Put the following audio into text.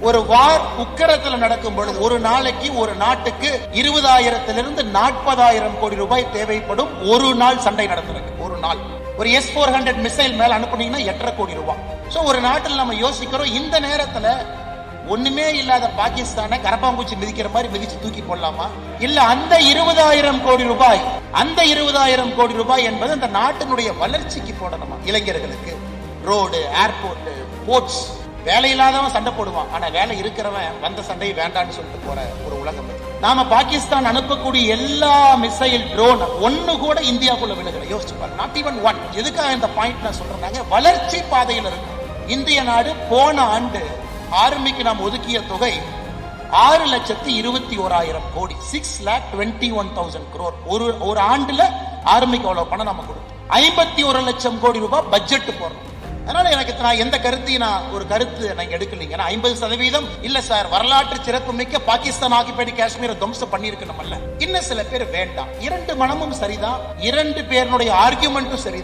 ஒரு வார் உக்கிரத்துல நடக்கும் பொழுது ஒரு நாளைக்கு ஒரு நாட்டுக்கு 20,000 to 40,000 கோடி ரூபாய் தேவைப்படும். ஒரு நாள் சண்டை நடத்துறதுக்கு. ஒரு நாள் ஒரு S-400 மிசைல் மேல அனுப்புனீங்கன்னா 8.5 கோடி ரூபாய். சோ ஒரு நாட்டில் நம்ம யோசிக்கிறோம், இந்த நேரத்துல ஒண்ணுமே இல்லாத பாகிஸ்தானை கரப்பாம்பூச்சி மிதிக்கிற மாதிரி மிதிச்சு தூக்கி போடலாமா? இல்ல அந்த 20,000 கோடி ரூபாய், அந்த 20,000 கோடி ரூபாய் என்பது அந்த நாட்டினுடைய வளர்ச்சிக்கு போடணுமா? இளைஞர்களுக்கு ரோடு, ஏர்போர்ட், போர்ட்ஸ். வேலை இல்லாதவன் சண்டை போடுவான், ஆனா வேலை இருக்கிறவன் வந்த சண்டையை வேண்டான்னு சொல்லிட்டு போற ஒரு உலகம். நாம பாகிஸ்தான் அனுப்பக்கூடிய எல்லா மிசைல், ட்ரோன் ஒண்ணு கூட இந்தியாவுக்குள்ள விழுகல. யோசிச்சு பாருங்க, நாட் ஈவன் ஒன். எதுக்காக இந்த பாயிண்ட் நான் சொல்றேன்னாங்க, வளர்ச்சி பாதையில் இருக்கும் இந்திய நாடு. போன ஆண்டு ஆர்மிக்கு நாம் ஒதுக்கிய தொகை 6,21,000 கோடி, 6,21,000 crore. ஒரு ஆண்டுல ஆர்மிக்கு அவ்வளவு பணம் நம்ம கொடுத்தோம். 51 லட்சம் கோடி ரூபாய் பட்ஜெட் போடுறோம். அதனால எனக்கு நான் எந்த கருத்தையும் ஒரு கருத்து நான் எடுக்கலீங்க. 50% இல்ல சார், வரலாற்று சிறப்பு மிக்க பாகிஸ்தான் ஆக்கிபைடு காஷ்மீரை துவம்சம் பண்ணிருக்கணும்ல. இன்னும் சில பேர் வேண்டாம். இரண்டு மனமும் சரிதான், இரண்டு பேருடைய ஆர்குமெண்ட்டும் சரி.